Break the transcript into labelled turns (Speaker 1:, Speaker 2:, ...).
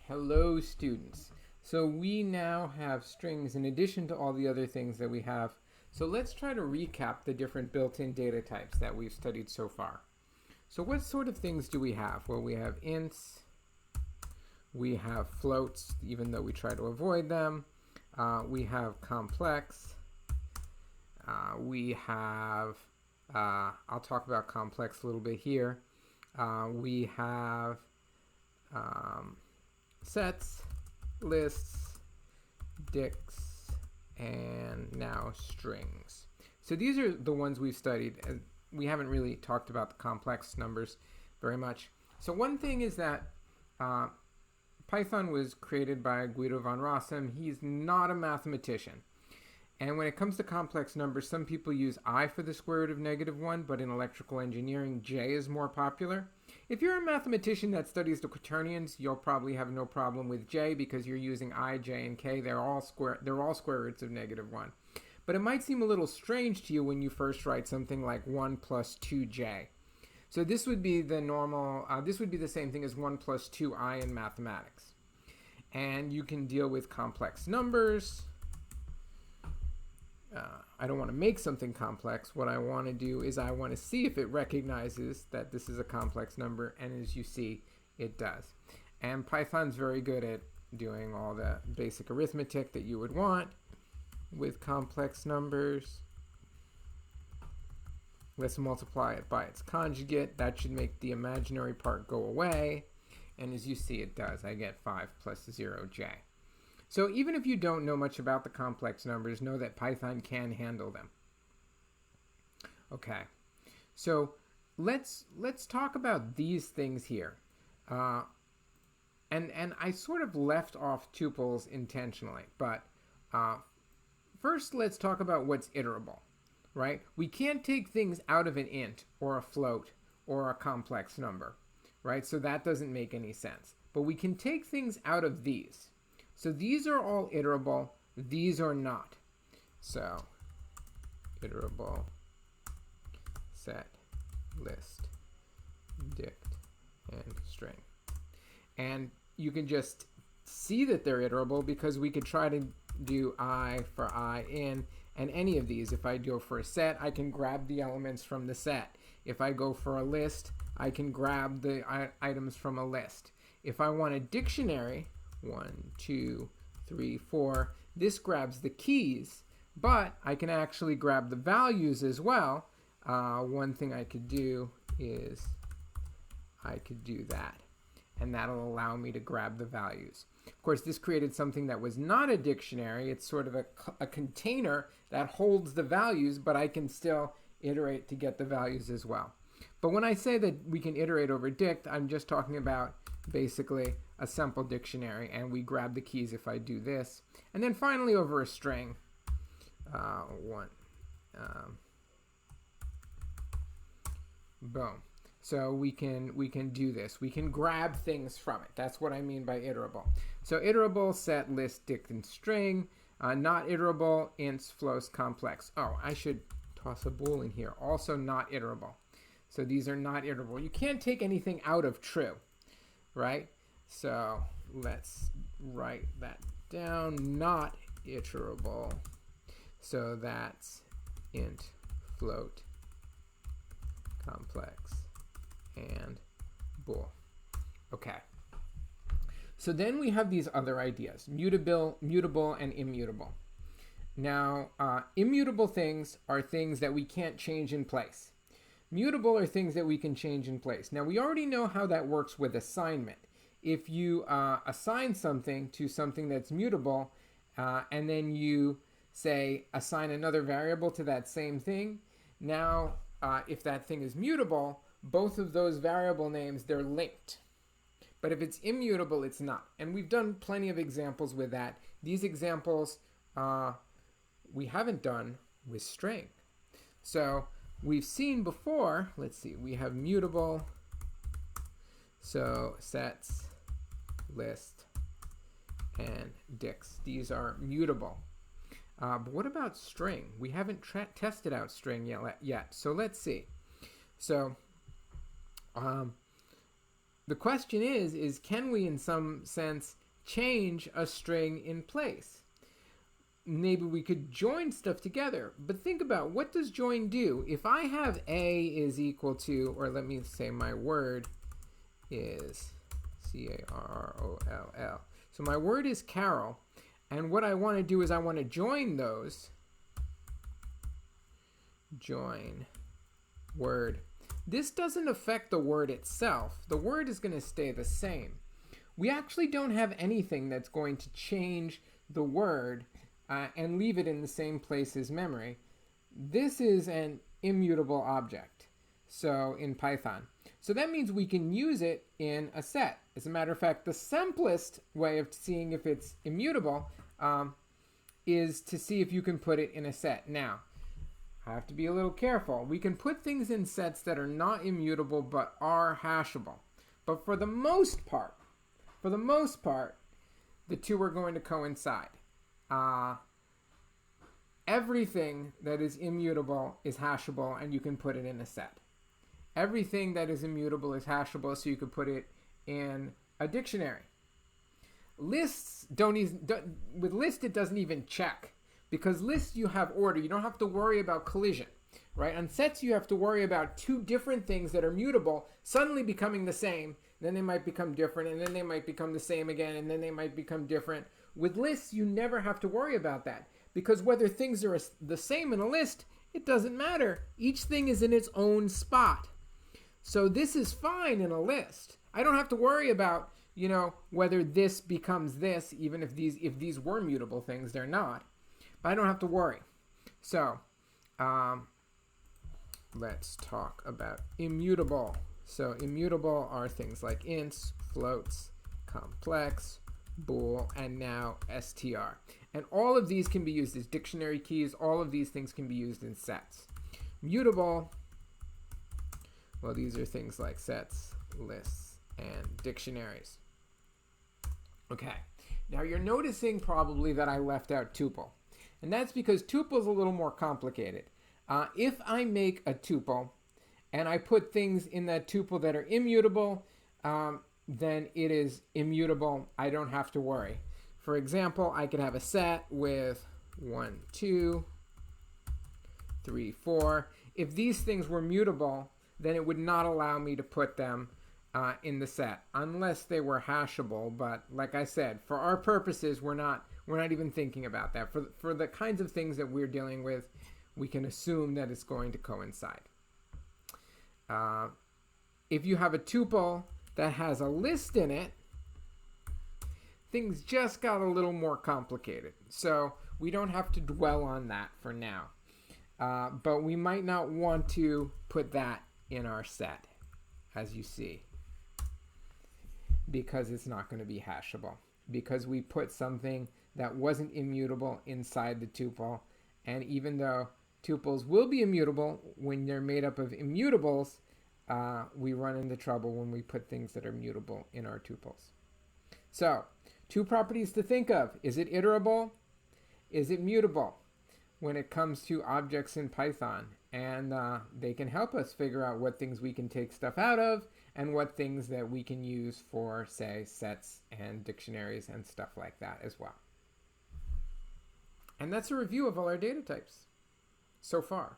Speaker 1: Hello, students. So we now have strings in addition to all the other things that we have. So let's try to recap the different built-in data types that we've studied so far. So what sort of things do we have? Well, we have ints, we have floats, even though we try to avoid them. We have complex. We have, I'll talk about complex a little bit here. We have sets, lists, dicts, and now strings. So these are the ones we've studied. We haven't really talked about the complex numbers very much. So one thing is that Python was created by Guido van Rossum. He's not a mathematician. And when it comes to complex numbers, some people use I for the square root of -1, but in electrical engineering, J is more popular. If you're a mathematician that studies the quaternions, you'll probably have no problem with J because you're using I, J, and K. They're all square roots of -1. But it might seem a little strange to you when you first write something like 1 plus 2J. So this would be the normal, this would be the same thing as 1 plus 2I in mathematics. And you can deal with complex numbers. I don't want to make something complex. What I want to do is I want to see if it recognizes that this is a complex number, and as you see, it does. And Python's very good at doing all the basic arithmetic that you would want with complex numbers. Let's multiply it by its conjugate. That should make the imaginary part go away. And as you see, it does. I get 5 plus 0j. So even if you don't know much about the complex numbers, know that Python can handle them. Okay, so let's talk about these things here. And I sort of left off tuples intentionally, but first let's talk about what's iterable, right? We can't take things out of an int or a float or a complex number, right? So that doesn't make any sense. But we can take things out of these. So these are all iterable, these are not. So iterable, set, list, dict, and string. And you can just see that they're iterable because we could try to do I for I in, and any of these. If I go for a set, I can grab the elements from the set. If I go for a list, I can grab the items from a list. If I want a dictionary, 1, 2, 3, 4. This grabs the keys, but I can actually grab the values as well. One thing I could do is I could do that, and that'll allow me to grab the values. Of course, this created something that was not a dictionary. It's sort of a container that holds the values, but I can still iterate to get the values as well. But when I say that we can iterate over dict, I'm just talking about basically a simple dictionary, and we grab the keys if I do this. And then finally over a string, boom. So we can do this. We can grab things from it. That's what I mean by iterable. So iterable, set, list, dict, and string. Not iterable, ints, floats, complex. Oh, I should toss a bool in here. Also not iterable. So these are not iterable. You can't take anything out of true, right? So let's write that down. Not iterable. So that's int, float, complex, and bool. Okay. So then we have these other ideas: mutable, and immutable. Now, immutable things are things that we can't change in place. Mutable are things that we can change in place. Now, we already know how that works with assignment. If you assign something to something that's mutable, and then you say assign another variable to that same thing, now if that thing is mutable, both of those variable names, they're linked. But if it's immutable, it's not. And we've done plenty of examples with that. These examples we haven't done with string. So we've seen before, let's see, we have mutable, so sets, list, and dicts. These are mutable. But what about string? We haven't tested out string yet. So let's see. So The question is can we in some sense change a string in place? Maybe we could join stuff together, but think about, what does join do? If I have A is equal to, or let me say my word is Carroll. So my word is Carol, and what I want to do is I want to join those. Join word. This doesn't affect the word itself. The word is going to stay the same. We actually don't have anything that's going to change the word and leave it in the same place as memory. This is an immutable object, so in Python. So that means we can use it in a set. As a matter of fact, the simplest way of seeing if it's immutable is to see if you can put it in a set. Now, I have to be a little careful. We can put things in sets that are not immutable but are hashable. But for the most part, the two are going to coincide. Everything that is immutable is hashable, and you can put it in a set. Everything that is immutable is hashable, so you could put it in a dictionary. Lists with list it doesn't even check, because lists you have order. You don't have to worry about collision, right? On sets you have to worry about two different things that are mutable suddenly becoming the same. Then they might become different, and then they might become the same again, and then they might become different. With lists, you never have to worry about that, because whether things are the same in a list, it doesn't matter. Each thing is in its own spot. So this is fine in a list. I don't have to worry about, whether this becomes this, even if these were mutable things. They're not. But I don't have to worry. So let's talk about immutable. So immutable are things like ints, floats, complex, bool, and now str. And all of these can be used as dictionary keys. All of these things can be used in sets. Mutable, well, these are things like sets, lists, and dictionaries. Okay, now you're noticing probably that I left out tuple. And that's because tuple is a little more complicated. If I make a tuple and I put things in that tuple that are immutable, then it is immutable. I don't have to worry. For example, I could have a set with 1, 2, 3, 4. If these things were mutable, then it would not allow me to put them in the set unless they were hashable. But like I said, for our purposes, we're not even thinking about that. For the kinds of things that we're dealing with, we can assume that it's going to coincide. If you have a tuple that has a list in it, things just got a little more complicated. So we don't have to dwell on that for now. But we might not want to put that in our set, as you see, because it's not going to be hashable, because we put something that wasn't immutable inside the tuple. And even though tuples will be immutable when they're made up of immutables, we run into trouble when we put things that are mutable in our tuples. So, two properties to think of. Is it iterable? Is it mutable? When it comes to objects in Python. And they can help us figure out what things we can take stuff out of and what things that we can use for, say, sets and dictionaries and stuff like that as well. And that's a review of all our data types so far.